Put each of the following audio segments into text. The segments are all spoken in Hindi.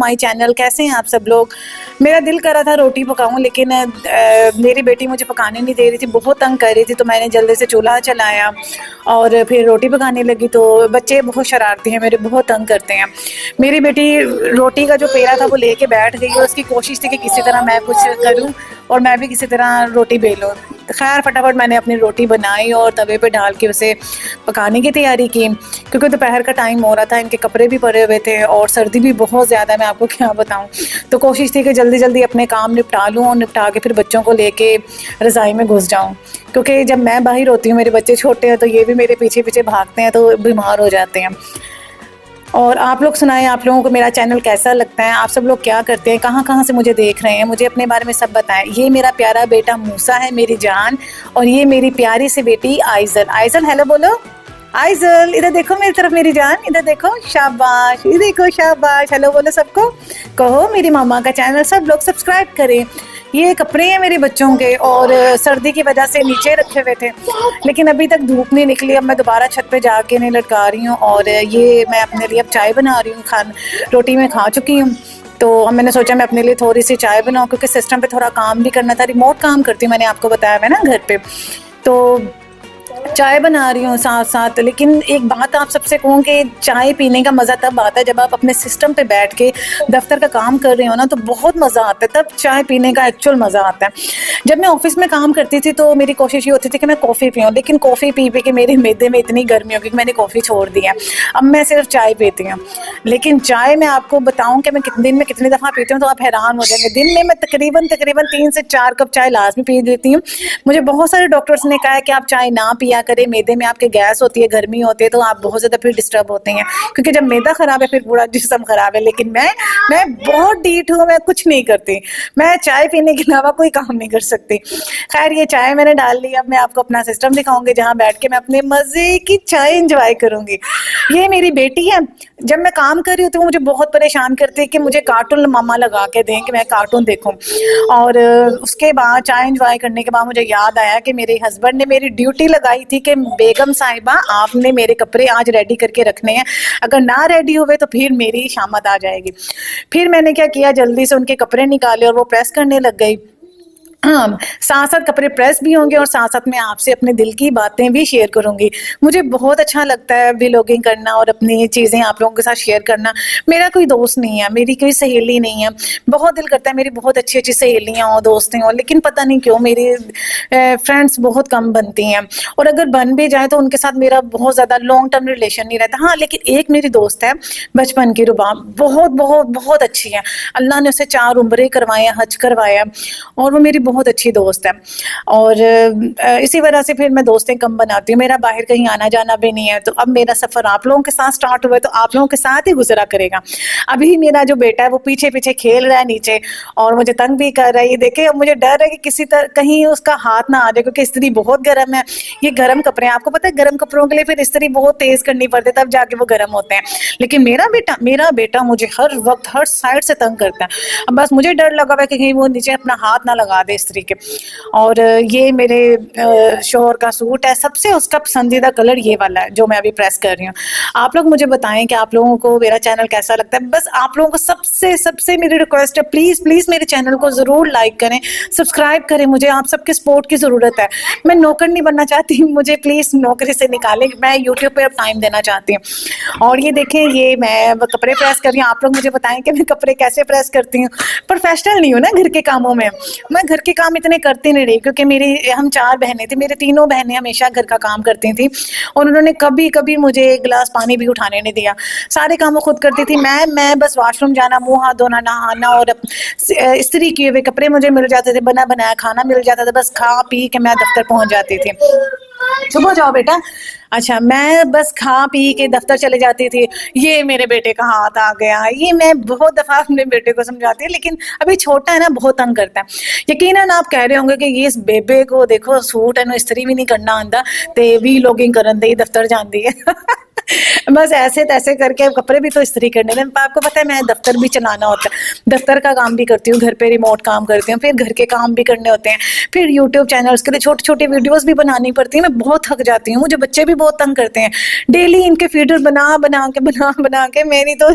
My channel. कैसे हैं आप सब लोग। मेरा दिल कर रहा था रोटी पकाऊं, लेकिन मेरी बेटी मुझे पकाने नहीं दे रही थी, बहुत तंग कर रही थी। तो मैंने जल्दी से चूल्हा चलाया और फिर रोटी पकाने लगी। तो बच्चे बहुत शरारती हैं मेरे, बहुत तंग करते हैं। मेरी बेटी रोटी का जो पेड़ा था वो लेके बैठ गई और उसकी कोशिश थी कि किसी तरह मैं कुछ करूं और मैं भी किसी तरह रोटी बेलूं। तो खैर फटाफट मैंने अपनी रोटी बनाई और तवे पे डाल के उसे पकाने की तैयारी की, क्योंकि दोपहर का टाइम हो रहा था, इनके कपड़े भी पड़े हुए थे और सर्दी भी बहुत ज़्यादा, मैं आपको क्या बताऊं। तो कोशिश थी कि जल्दी जल्दी अपने काम निपटा लूं और निपटा के फिर बच्चों को लेके रज़ाई में घुस जाऊं, क्योंकि जब मैं बाहर होती हूँ मेरे बच्चे छोटे हैं तो ये भी मेरे पीछे पीछे भागते हैं तो बीमार हो जाते हैं। और आप लोग सुनाएं, आप लोगों को मेरा चैनल कैसा लगता है, आप सब लोग क्या करते हैं, कहाँ कहाँ से मुझे देख रहे हैं, मुझे अपने बारे में सब बताएं। ये मेरा प्यारा बेटा मूसा है, मेरी जान, और ये मेरी प्यारी सी बेटी आइजल। आइजल हेलो बोलो। आइजल इधर देखो मेरी तरफ, मेरी जान इधर देखो, शाबाश, ये देखो शाबाश, हेलो बोलो सबको। कहो मेरी मामा का चैनल सब लोग सब्सक्राइब करें। ये कपड़े हैं मेरे बच्चों के और सर्दी की वजह से नीचे रखे हुए थे, लेकिन अभी तक धूप नहीं निकली। अब मैं दोबारा छत पे जाके इन्हें लटका रही हूँ और ये मैं अपने लिए अब चाय बना रही हूँ। रोटी में खा चुकी हूँ, तो अब मैंने सोचा मैं अपने लिए थोड़ी सी चाय बनाऊँ, क्योंकि सिस्टम पे थोड़ा काम भी करना था। रिमोट काम करती हूँ, मैंने आपको बताया मैं ना घर पे, तो चाय बना रही हूँ साथ साथ। लेकिन एक बात आप सबसे कहूँ कि चाय पीने का मज़ा तब आता है जब आप अपने सिस्टम पे बैठ के दफ्तर का काम कर रहे हो ना, तो बहुत मज़ा आता है, तब चाय पीने का एक्चुअल मज़ा आता है। जब मैं ऑफिस में काम करती थी तो मेरी कोशिश ये होती थी कि मैं कॉफ़ी पीऊँ, लेकिन कॉफ़ी पी पी के मेरे मैदे में इतनी गर्मी हो गई कि मैंने कॉफ़ी छोड़ दी है। अब मैं सिर्फ चाय पीती हूँ। लेकिन चाय मैं आपको बताऊँ कि मैं दिन में कितनी दफ़ा पीती हूँ तो आप हैरान हो जाएंगे। दिन में मैं तकरीबन 3 से 4 कप चाय लाजमी पी लेती हूँ। मुझे बहुत सारे डॉक्टर्स ने कहा है कि आप चाय ना पिया करें, मैदे में आपके गैस होती है, गर्मी होती है, तो आप बहुत ज़्यादा फिर डिस्टर्ब होते हैं, क्योंकि जब मैदा ख़राब है फिर पूरा जिस्म ख़राब है। लेकिन मैं बहुत ढीठ हूँ, मैं कुछ नहीं करती, मैं चाय पीने के अलावा कोई काम नहीं कर सकती। खैर ये चाय मैंने डाल ली, अब मैं आपको अपना सिस्टम दिखाऊंगी जहाँ बैठ के मैं अपने मज़े की चाय इंजॉय करूंगी। ये मेरी बेटी है, जब मैं काम कर रही होती हूँ मुझे बहुत परेशान करती है कि मुझे कार्टून मामा लगा के दें कि मैं कार्टून देखूं। और उसके बाद चाय इंजॉय करने के बाद मुझे याद आया कि मेरे हस्बैंड ने मेरी ड्यूटी लगाई थी कि बेगम साहिबा आपने मेरे कपड़े आज रेडी करके रखने हैं, अगर ना रेडी हुए तो फिर मेरी शामत आ जाएगी। फिर मैंने क्या किया, जल्दी से उनके कपड़े निकाले और वो प्रेस करने लग गई। हाँ, साथ साथ कपड़े प्रेस भी होंगे और साथ साथ मैं आपसे अपने दिल की बातें भी शेयर करूंगी। मुझे बहुत अच्छा लगता है व्लॉगिंग करना और अपनी चीज़ें आप लोगों के साथ शेयर करना। मेरा कोई दोस्त नहीं है, मेरी कोई सहेली नहीं है। बहुत दिल करता है मेरी बहुत अच्छी अच्छी सहेलियाँ हों, दोस्तें हों, लेकिन पता नहीं क्यों मेरी फ्रेंड्स बहुत कम बनती हैं, और अगर बन भी जाए तो उनके साथ मेरा बहुत ज़्यादा लॉन्ग टर्म रिलेशन नहीं रहता। हाँ, लेकिन एक मेरी दोस्त है बचपन की, रुबाब, बहुत बहुत बहुत अच्छी है। अल्लाह ने उसे 4 उम्रे करवाया, हज करवाया, और वो मेरी बहुत अच्छी दोस्त है। और इसी वजह से फिर मैं दोस्तें कम बनाती हूँ, मेरा बाहर कहीं आना जाना भी नहीं है। तो अब मेरा सफ़र आप लोगों के साथ स्टार्ट हुआ है, तो आप लोगों के साथ ही गुजरा करेगा। अभी मेरा जो बेटा है वो पीछे पीछे खेल रहा है नीचे और मुझे तंग भी कर रहा है। ये देखे, मुझे डर है कि किसी तरह कहीं उसका हाथ ना आ जाए, क्योंकि इस्त्री बहुत गर्म है। ये गर्म कपड़े हैं, आपको पता है गर्म कपड़ों के लिए फिर इस्त्री बहुत तेज करनी पड़ती है, तब जाके वो गर्म होते हैं। लेकिन मेरा बेटा मुझे हर वक्त हर साइड से तंग करता है। अब बस मुझे डर लगा हुआ है कि कहीं वो नीचे अपना हाथ ना लगा दे इस्त्री के। और ये मेरे शोहर का सूट है, सबसे उसका पसंदीदा कलर ये वाला है जो मैं अभी प्रेस कर रही हूँ। आप लोग मुझे बताएं कि आप लोगों को मेरा चैनल कैसा लगता है। बस आप लोगों को सबसे सबसे मेरी रिक्वेस्ट है, प्लीज़ प्लीज़ मेरे चैनल को ज़रूर लाइक करें, सब्सक्राइब करें। मुझे आप सबके सपोर्ट की ज़रूरत है। मैं नौकर नहीं बनना चाहती, मुझे प्लीज़ नौकरी से निकालें, मैं यूट्यूब पर अब टाइम देना चाहती हूँ। और ये देखें, ये मैं कपड़े प्रेस कर रही हूँ। आप लोग मुझे बताएं कि मैं कपड़े कैसे प्रेस करती हूँ। प्रोफेशनल नहीं हूँ ना घर के कामों में, मैं घर के काम इतने करती नहीं रही, क्योंकि हम 4 बहनें थी, मेरे तीनों बहनें हमेशा घर का काम करती थी और उन्होंने कभी कभी मुझे एक गिलास पानी भी उठाने नहीं दिया। सारे काम वो खुद करती थी। मैं बस वॉशरूम जाना, मुंह हाथ धोना, नहाना और इस्त्री किए हुए कपड़े मुझे मिल जाते थे, बना बनाया खाना मिल जाता था, बस खा पी के मैं दफ्तर पहुंच जाती थी। चुप हो जाओ बेटा। अच्छा, मैं बस खा पी के दफ्तर चले जाती थी। ये मेरे बेटे का हाथ आ गया, ये मैं बहुत दफ़ा अपने बेटे को समझाती हूँ, लेकिन अभी छोटा है ना, बहुत तंग करता है। यकीनन आप कह रहे होंगे कि ये इस बेबे को देखो, सूट है इस्त्री भी नहीं करना आंदा ते व्लॉगिंग करन दे दफ्तर जाती है। बस ऐसे तैसे करके कपड़े भी तो इस्त्री करने हैं। आपको पता है मैं दफ्तर भी चलाना होता है, दफ्तर का काम भी करती हूँ, घर पे रिमोट काम करती हूँ, फिर घर के काम भी करने होते हैं, फिर यूट्यूब चैनल्स के लिए छोटी छोटी वीडियोस भी बनानी पड़ती है। मैं बहुत थक जाती हूँ, मुझे बच्चे भी बहुत तंग करते हैं। डेली इनके फीडर बना बना के मेरी तो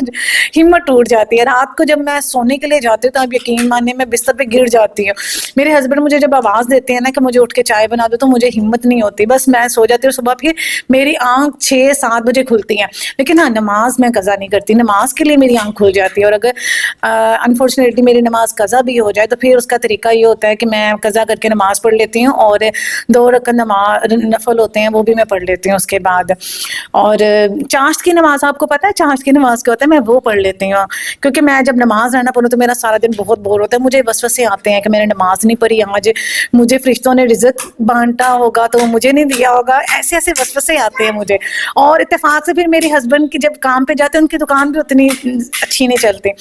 हिम्मत टूट जाती है। रात को जब मैं सोने के लिए जाती हूँ तो आप यकीन मानिए मैं बिस्तर पे गिर जाती हूँ। मेरे हस्बैंड मुझे जब आवाज़ देते हैं ना कि मुझे उठ के चाय बना दो, तो मुझे हिम्मत नहीं होती, बस मैं सो जाती हूँ। सुबह फिर मेरी आँख 6-7 बजे खुलती है। लेकिन हाँ, नमाज मैं कज़ा नहीं करती, नमाज के लिए मेरी आँख खुल जाती है। और अगर अनफॉर्चुनेटली मेरी नमाज कज़ा भी हो जाए तो फिर उसका तरीका ये होता है कि मैं कज़ा करके नमाज पढ़ लेती हूँ, और 2 रकात नमाज नफल होते हैं वो भी मैं पढ़ लेती हूँ उसके बाद। और चाश्त की नमाज, आपको पता है चाश्त की नमाज क्या होता है? मैं वो पढ़ लेती हूँ, क्योंकि मैं जब नमाज ना पढ़ूँ तो मेरा सारा दिन बहुत बोर होता है। मुझे वसवसे आते हैं कि मैंने नमाज नहीं पढ़ी आज, मुझे फरिश्तों ने रिज़्क बांटा होगा तो वो मुझे नहीं दिया होगा, ऐसे ऐसे वसवसे आते हैं मुझे। और इत्तेफाक से फिर मेरे हस्बैंड की जब काम पे जाते हैं, उनकी दुकान भी उतनी अच्छी नहीं चलती।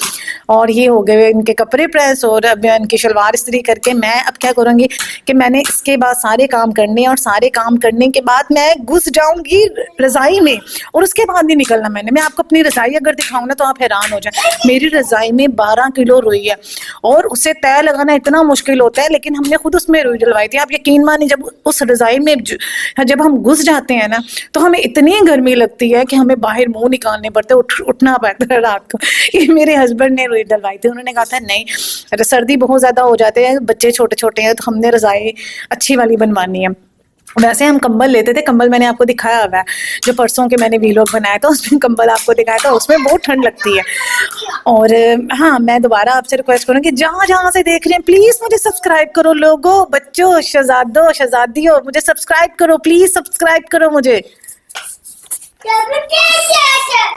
और ये हो गए इनके कपड़े प्रेस, और अब इनकी शलवार इस्त्री करके मैं अब क्या करूँगी कि मैंने इसके बाद सारे काम करने हैं, और सारे काम करने के बाद मैं घुस जाऊंगी रज़ाई में, और उसके बाद नहीं निकलना मैंने। मैं आपको अपनी रज़ाई अगर दिखाऊँ ना तो आप हैरान हो जाए। मेरी रज़ाई में 12 किलो रुई है, और उसे तय लगाना इतना मुश्किल होता है, लेकिन हमने खुद उसमें रुई डलवाई थी। आप यकीन मानिए जब उस रज़ाई में जब हम घुस जाते हैं ना तो हमें इतनी गर्मी लगती है कि हमें बाहर मुंह निकालने पड़ते, उठना पड़ता है रात को। ये मेरे हस्बैंड ने रुई डलवाई थी, उन्होंने कहा था नहीं, सर्दी बहुत ज़्यादा हो जाते हैं, बच्चे छोटे छोटे हैं, तो हमने रज़ाई अच्छी वाली बनवानी है। वैसे हम कंबल लेते थे, कंबल मैंने आपको दिखाया हुआ है, जो परसों के मैंने वीलॉग बनाया था उसमें कंबल आपको दिखाया था, उसमें बहुत ठंड लगती है। और हाँ, मैं दोबारा आपसे रिक्वेस्ट करूँगी, जहाँ जहाँ से देख रहे हैं प्लीज़ मुझे सब्सक्राइब करो। लोगों, बच्चों, शहजादों, शहजादियों, मुझे सब्सक्राइब करो, प्लीज़ सब्सक्राइब करो मुझे।